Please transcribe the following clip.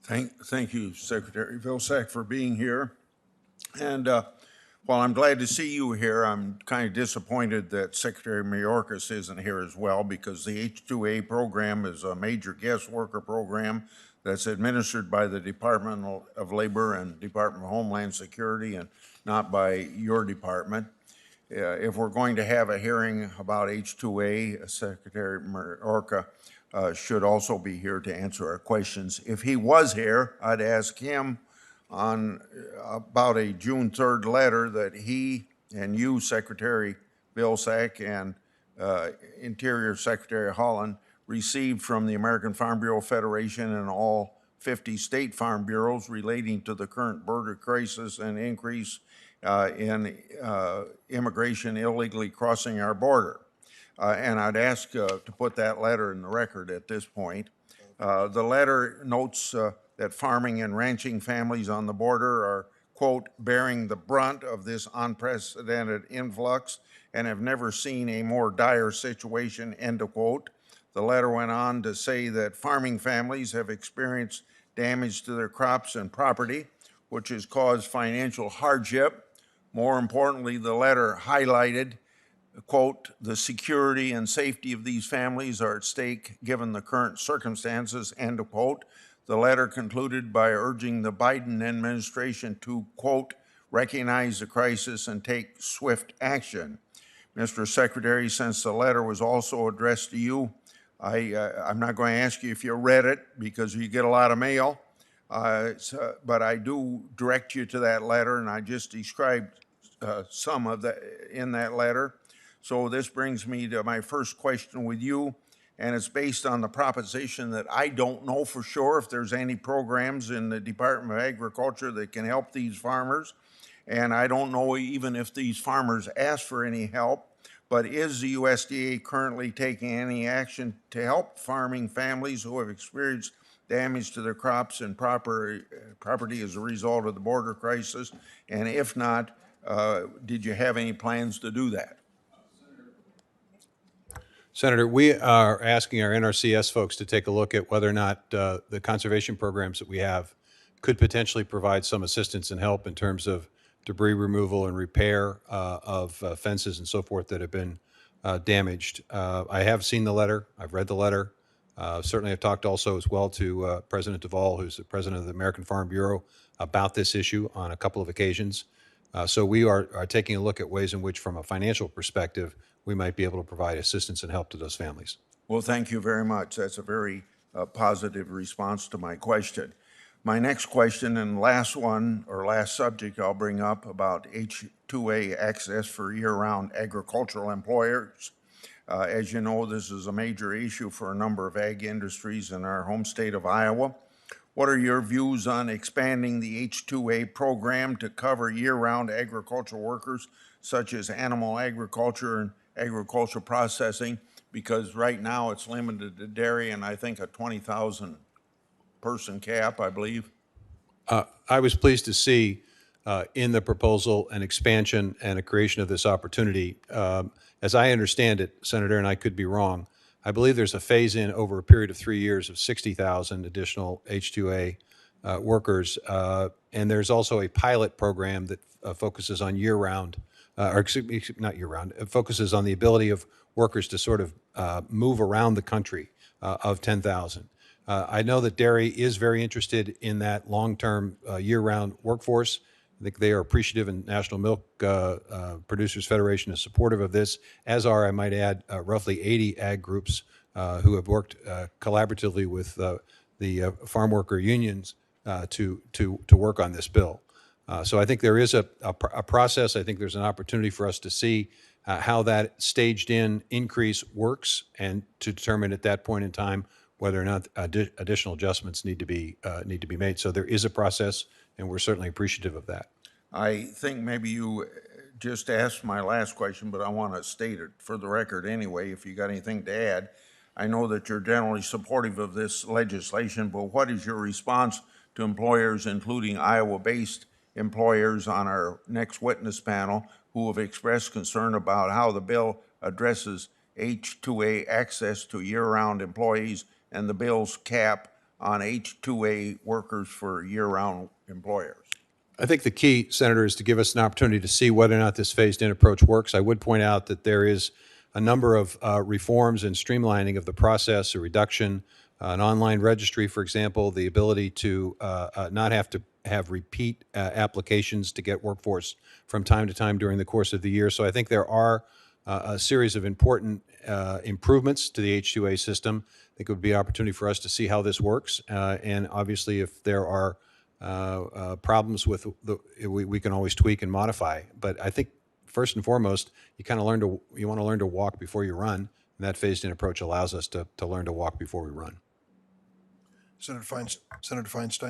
Thank you, Secretary Vilsack, for being here. And while I'm glad to see you here, I'm kind of disappointed that Secretary Mayorkas isn't here as well, because the H-2A program is a major guest worker program that's administered by the Department of Labor and Department of Homeland Security and not by your department. If we're going to have a hearing about H-2A, Secretary Mayorkas should also be here to answer our questions. If he was here, I'd ask him on about a June 3rd letter that he and you, Secretary Vilsack, and Interior Secretary Holland received from the American Farm Bureau Federation and all 50 state farm bureaus relating to the current border crisis and increase in immigration illegally crossing our border. And I'd ask to put that letter in the record at this point. The letter notes that farming and ranching families on the border are, quote, bearing the brunt of this unprecedented influx and have never seen a more dire situation, end of quote. The letter went on to say that farming families have experienced damage to their crops and property, which has caused financial hardship. More importantly, the letter highlighted, quote, the security and safety of these families are at stake given the current circumstances, end of quote. The letter concluded by urging the Biden administration to, quote, recognize the crisis and take swift action. Mr. Secretary, since the letter was also addressed to you, I'm not going to ask you if you read it because you get a lot of mail, but I do direct you to that letter, and I just described some of that in that letter. So this brings me to my first question with you, and it's based on the proposition that I don't know for sure if there's any programs in the Department of Agriculture that can help these farmers, and I don't know even if these farmers ask for any help. But is the USDA currently taking any action to help farming families who have experienced damage to their crops and property as a result of the border crisis? And if not, did you have any plans to do that? Senator, we are asking our NRCS folks to take a look at whether or not the conservation programs that we have could potentially provide some assistance and help in terms of debris removal and repair of fences and so forth that have been damaged. I have seen the letter. I've read the letter. Certainly, I've talked also as well to President Duvall, who's the president of the American Farm Bureau, about this issue on a couple of occasions. So we are taking a look at ways in which, from a financial perspective, we might be able to provide assistance and help to those families. Well, thank you very much. That's a very positive response to my question. My next question and last one, or last subject I'll bring up about H-2A access for year-round agricultural employers. As you know, this is a major issue for a number of ag industries in our home state of Iowa. What are your views on expanding the H-2A program to cover year-round agricultural workers, such as animal agriculture and agricultural processing? Because right now it's limited to dairy and I think a 20,000 person cap, I believe. I was pleased to see in the proposal an expansion and a creation of this opportunity. As I understand it, Senator, and I could be wrong, I believe there's a phase-in over a period of 3 years of 60,000 additional H-2A workers, and there's also a pilot program that focuses on year-round, or excuse me, not year-round, it focuses on the ability of workers to sort of move around the country of 10,000. I know that dairy is very interested in that long-term year-round workforce. I think they are appreciative, and National Milk Producers Federation is supportive of this, as are, I might add, roughly 80 ag groups who have worked collaboratively with the farm worker unions to work on this bill. So I think there is a process. I think there's an opportunity for us to see how that staged-in increase works, and to determine at that point in time whether or not additional adjustments need to be made. So there is a process, and we're certainly appreciative of that. I think maybe you just asked my last question, but I want to state it for the record anyway, if you got anything to add. I know that you're generally supportive of this legislation, but what is your response to employers, including Iowa-based employers on our next witness panel, who have expressed concern about how the bill addresses H-2A access to year-round employees and the bill's cap on H-2A workers for year-round employers? I think the key, Senator, is to give us an opportunity to see whether or not this phased-in approach works. I would point out that there is a number of reforms and streamlining of the process, a reduction, an online registry, for example, the ability to not have to have repeat applications to get workforce from time to time during the course of the year. So I think there are a series of important improvements to the H-2A system. I think it would be an opportunity for us to see how this works. And obviously, if there are problems with we can always tweak and modify. But I think first and foremost, you want to learn to walk before you run. And that phased-in approach allows us to learn to walk before we run. Senator Feinstein.